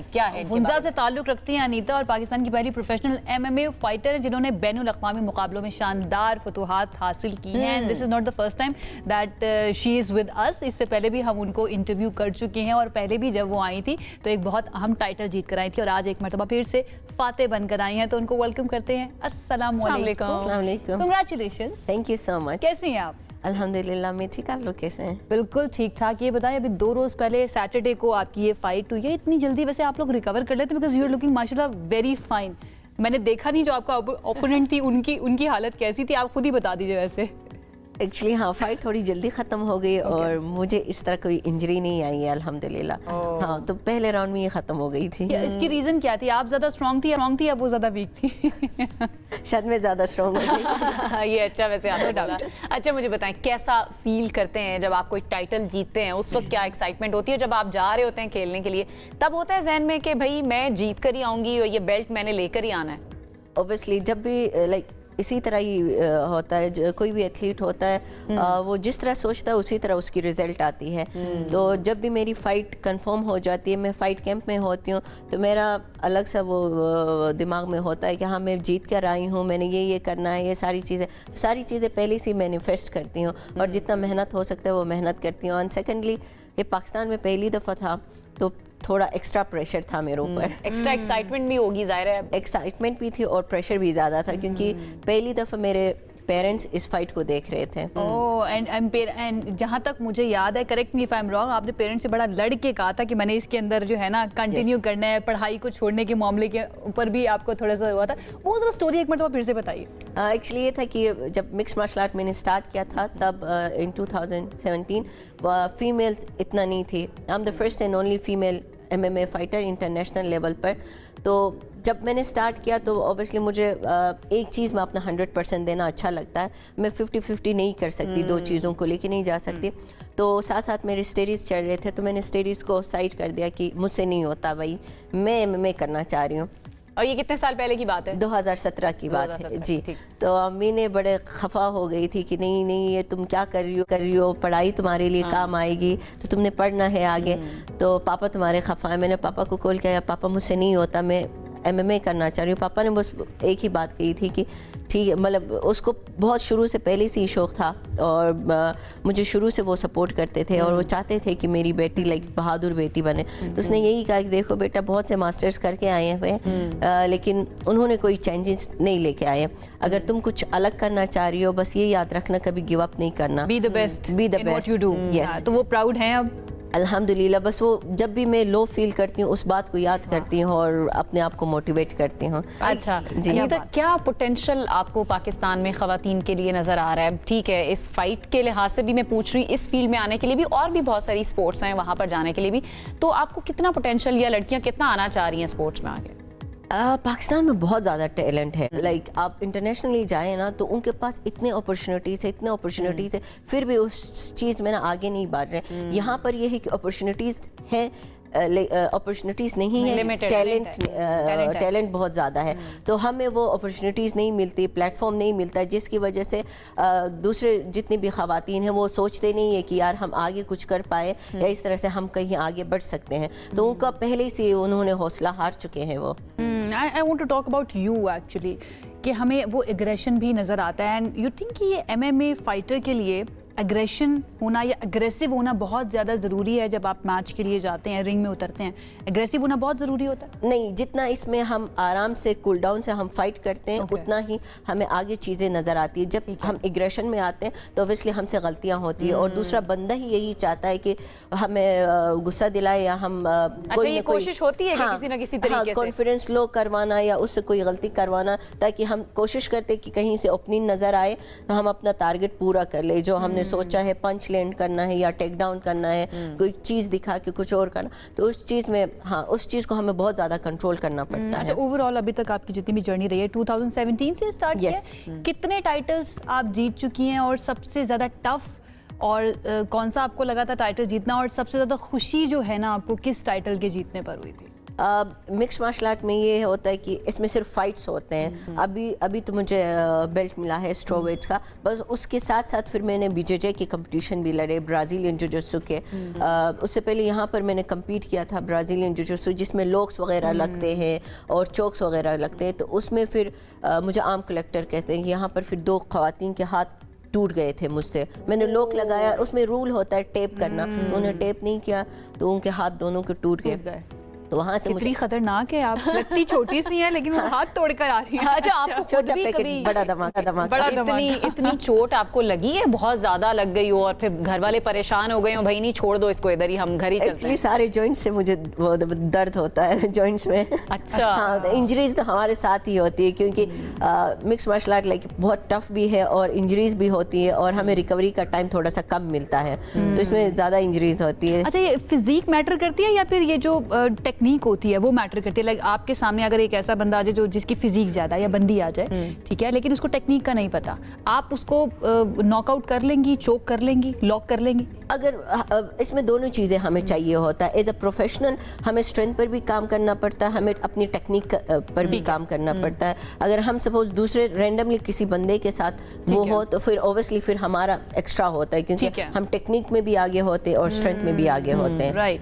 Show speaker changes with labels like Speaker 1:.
Speaker 1: क्या है?
Speaker 2: हुंजा से ताल्लुक रखती हैं अनीता और पाकिस्तान की पहली प्रोफेशनल एमएमए फाइटर है जिन्होंने बैनुल अक़वामी मुकाबलों में शानदार फतूहात हासिल की हैं। And this is not the first time that she is with us. इससे पहले भी हम उनको इंटरव्यू कर चुके हैं और पहले भी जब वो आई थी तो एक बहुत अहम टाइटल जीत कर आई थी और आज एक मरतबा फिर से फाते बनकर आई हैं, तो उनको वेलकम करते हैं। अस्सलाम वालेकुम, congratulations.
Speaker 3: Thank you so much.
Speaker 2: कैसी हैं आप?
Speaker 3: अल्हम्दुलिल्लाह मैं ठीक, आप लोग कैसे हैं?
Speaker 2: बिल्कुल ठीक ठाक। ये बताएं, अभी 2 रोज पहले सैटरडे को आपकी ये फाइट हुई है, इतनी जल्दी वैसे आप लोग रिकवर कर लेते? बिकॉज यू आर लुकिंग माशाल्लाह वेरी फाइन। मैंने देखा नहीं जो आपका ओपोनेंट थी, उनकी हालत कैसी थी, आप खुद ही बता दीजिए। वैसे
Speaker 3: एक्चुअली हाँ, फाइट थोड़ी जल्दी ख़त्म हो गई और मुझे इस तरह कोई इंजरी नहीं आई है अल्हम्दुलिल्लाह। हाँ, तो पहले राउंड में ये ख़त्म हो गई थी।
Speaker 2: इसकी रीज़न क्या थी? आप ज़्यादा स्ट्रॉन्ग थी या वो ज़्यादा वीक थी?
Speaker 3: शायद मैं ज़्यादा स्ट्रॉन्ग हो गई।
Speaker 1: ये अच्छा वैसे आपने डाला। अच्छा मुझे बताएं, कैसा फील करते हैं जब आप कोई टाइटल जीतते हैं? उस वक्त क्या एक्साइटमेंट होती है? जब आप जा रहे होते हैं खेलने के लिए तब होता है जहन में कि भाई मैं जीत कर ही आऊँगी और ये बेल्ट मैंने लेकर ही आना है?
Speaker 3: ऑब्वियसली जब भी लाइक इसी तरह ही होता है, कोई भी एथलीट होता है वो जिस तरह सोचता है उसी तरह उसकी रिजल्ट आती है। तो जब भी मेरी फ़ाइट कंफर्म हो जाती है, मैं फ़ाइट कैंप में होती हूँ, तो मेरा अलग सा वो दिमाग में होता है कि हाँ मैं जीत कर आई हूँ, मैंने ये करना है, ये सारी चीज़ें पहले से मैनिफेस्ट करती हूँ और जितना मेहनत हो सकता है वो मेहनत करती हूँ। और सेकेंडली ये पाकिस्तान में पहली दफ़ा था तो थोड़ा एक्स्ट्रा प्रेशर था मेरे ऊपर।
Speaker 1: एक्स्ट्रा एक्साइटमेंट भी होगी, जाहिर है।
Speaker 3: एक्साइटमेंट भी थी और प्रेशर भी ज़्यादा था क्योंकि पहली दफ़ा मेरे पेरेंट्स इस फाइट को देख रहे थे।
Speaker 2: ओह, एंड जहाँ तक मुझे याद है, correct me if I am wrong, आपने पेरेंट्स से बड़ा लड़ के कहा था कि मैंने इसके अंदर जो है ना कंटिन्यू करना है, पढ़ाई को छोड़ने के मामले के ऊपर भी आपको थोड़ा सा हुआ था। वो जरा स्टोरी एक मरतबा फिर से बताइए।
Speaker 3: एक्चुअली ये था कि जब मिक्स मार्शल आर्ट मैंने स्टार्ट किया था तब इन 2017 फीमेल्स इतना नहीं थी। I am the first and only female MMA fighter international level पर। तो जब मैंने स्टार्ट किया तो ऑब्वियसली मुझे एक चीज़ में अपना 100% देना अच्छा लगता है। मैं 50-50 नहीं कर सकती, दो चीज़ों को लेके नहीं जा सकती। तो साथ साथ मेरे स्टडीज़ चल रहे थे तो मैंने स्टडीज़ को साइड कर दिया कि मुझसे नहीं होता भाई, मैं MMA करना चाह रही हूँ।
Speaker 1: और ये कितने साल पहले की बात है?
Speaker 3: 2017 की बात है जी। तो अम्मी ने बड़े खफा हो गई थी कि नहीं ये तुम क्या कर रही हो, पढ़ाई तुम्हारे लिए काम आएगी तो तुमने पढ़ना है आगे। तो पापा तुम्हारे खफा है। मैंने पापा को कॉल किया, पापा मुझसे नहीं होता, मैं MMA करना चाह रही हूँ। पापा ने बस एक ही बात कही थी कि ठीक है, मतलब उसको बहुत शुरू से पहले से ही शौक़ था और मुझे शुरू से वो सपोर्ट करते थे और वो चाहते थे कि मेरी बेटी लाइक बहादुर बेटी बने। तो उसने यही कहा कि देखो बेटा, बहुत से मास्टर्स करके आए हैं लेकिन उन्होंने कोई चेंजेस नहीं लेके आए। अगर तुम कुछ अलग करना चाह रही हो, बस ये याद रखना कभी गिव अप नहीं करना।
Speaker 2: Be the best in what you do.
Speaker 3: Yes,
Speaker 2: तो वो प्राउड हैं अब
Speaker 3: अल्हम्दुलिल्लाह। बस वो जब भी मैं लो फील करती हूँ उस बात को याद करती हूँ और अपने आप को मोटिवेट करती हूँ।
Speaker 1: अच्छा जी, क्या पोटेंशियल आपको पाकिस्तान में ख़वातीन के लिए नज़र आ रहा है? ठीक है, इस फाइट के लिहाज से भी मैं पूछ रही, इस फील्ड में आने के लिए भी, और भी बहुत सारी स्पोर्ट्स हैं वहाँ पर जाने के लिए भी, तो आपको कितना पोटेंशियल या लड़कियाँ कितना आना चाह रही हैं स्पोर्ट्स में आगे?
Speaker 3: पाकिस्तान में बहुत ज़्यादा टैलेंट है। लाइक आप इंटरनेशनली जाएँ ना तो उनके पास इतने अपॉर्चुनिटीज़ है, फिर भी उस चीज़ में ना आगे नहीं बढ़ रहे। यहाँ पर ये है कि अपॉर्चुनिटीज़ हैं, अपॉर्चुनिटीज़ नहीं है, टैलेंट बहुत ज़्यादा है। तो हमें वो अपॉर्चुनिटीज़ नहीं मिलती, प्लेटफॉर्म नहीं मिलता, जिसकी वजह से दूसरे जितनी भी ख़वातीन हैं वो सोचते नहीं है कि यार हम आगे कुछ कर पाए या इस तरह से हम कहीं आगे बढ़ सकते हैं। तो उनका पहले से उन्होंने हौसला हार चुके हैं वो।
Speaker 2: I want to talk about you actually, कि हमें वो एग्रेशन भी नज़र आता है। एंड यू थिंक कि ये MMA फाइटर के लिए एग्रेशन होना या अग्रेसिव होना बहुत ज़्यादा ज़रूरी है? जब आप मैच के लिए जाते हैं, रिंग में उतरते हैं, एग्रेसिव होना बहुत ज़रूरी होता है?
Speaker 3: नहीं, जितना इसमें हम आराम से कूल डाउन से हम फाइट करते हैं उतना ही हमें आगे चीज़ें नज़र आती है। जब हम एग्रेशन में आते हैं तो ऑब्वियसली हमसे गलतियां होती है और दूसरा बंदा ही यही चाहता है कि हमें गुस्सा दिलाए या हम
Speaker 1: कोई कोशिश होती है कि किसी ना किसी तरीके से
Speaker 3: कॉन्फिडेंस लो करवाना या उससे कोई गलती करवाना, ताकि हम कोशिश करते कि कहीं से ओपनिंग नज़र आए तो हम अपना टारगेट पूरा कर ले। जो हमने सोचा है पंच लैंड करना है या टेक डाउन करना है, कोई चीज़ दिखा के कुछ और करना, तो उस चीज़ में उस चीज़ को हमें बहुत ज़्यादा कंट्रोल करना पड़ता है।
Speaker 2: अच्छा, ओवरऑल अभी तक आपकी जितनी भी जर्नी रही है, 2017 से स्टार्ट किया, कितने टाइटल्स आप जीत चुकी हैं और सबसे ज़्यादा टफ और कौन सा आपको लगा था टाइटल जीतना, और सबसे ज़्यादा खुशी जो है ना आपको किस टाइटल के जीतने पर हुई थी?
Speaker 3: मिक्स मार्शल आर्ट में ये होता है कि इसमें सिर्फ फाइट्स होते हैं। अभी तो मुझे बेल्ट मिला है स्ट्रोवेट्स का, बस उसके साथ साथ फिर मैंने बीजेजे के कंपटीशन भी लड़े, ब्राज़ीलियन जुजुत्सु के। उससे पहले यहाँ पर मैंने कम्पीट किया था ब्राज़ीलियन जुजुत्सु, जिसमें लॉक्स वगैरह लगते हैं और चोक्स वगैरह लगते हैं। तो उसमें फिर मुझे आर्म कलेक्टर कहते हैं कि यहाँ पर फिर 2 ख़वातीन के हाथ टूट गए थे मुझसे। मैंने लॉक लगाया, उसमें रूल होता है टेप करना, उन्होंने टेप नहीं किया तो उनके हाथ दोनों के टूट गए। तो वहाँ से
Speaker 2: कितनी खतरनाक है आप, लगती छोटी सी है लेकिन वो हाथ तोड़कर आ रही है।
Speaker 1: अच्छा, आपको
Speaker 3: छोटा पैकेट बड़ा धमाका।
Speaker 1: इतनी चोट आपको लगी है, बहुत ज्यादा लग गई हो और फिर घर वाले परेशान हो गए हो, भाई नहीं छोड़ दो इसको, इधर ही हम घर ही चलते हैं।
Speaker 3: सारे जॉइंट्स से मुझे वो दर्द होता है जॉइंट्स में।
Speaker 1: अच्छा।
Speaker 3: हाँ, इंजरीज तो हमारे साथ ही होती है क्योंकि मिक्स मार्शल आर्ट लाइक बहुत टफ भी है और इंजरीज भी होती है और हमें रिकवरी का टाइम थोड़ा सा कम मिलता है, तो इसमें ज्यादा इंजरीज होती है।
Speaker 2: अच्छा, ये फिजिक मैटर करती है या फिर ये जो टेक्निक होती है वो मैटर करती है? लाइक आपके सामने अगर एक ऐसा बंदा आ जाए जो जिसकी फिजिक ज्यादा या बंदी आ जाए, ठीक है, लेकिन उसको टेक्निक का नहीं पता, आप उसको नॉकआउट कर लेंगी, चोक कर लेंगी, लॉक कर लेंगी?
Speaker 3: अगर इसमें दोनों चीज़ें हमें चाहिए होता है। एज अ प्रोफेशनल हमें स्ट्रेंथ पर भी काम करना पड़ता है, हमें अपनी टेक्निक पर भी काम करना पड़ता है। अगर हम सपोज दूसरे रैंडमली किसी बंदे के साथ वो हो तो फिर ऑब्वियसली फिर हमारा एक्स्ट्रा होता है क्योंकि हम टेक्निक में भी आगे होते हैं और स्ट्रेंथ में भी आगे होते हैं।
Speaker 2: राइट।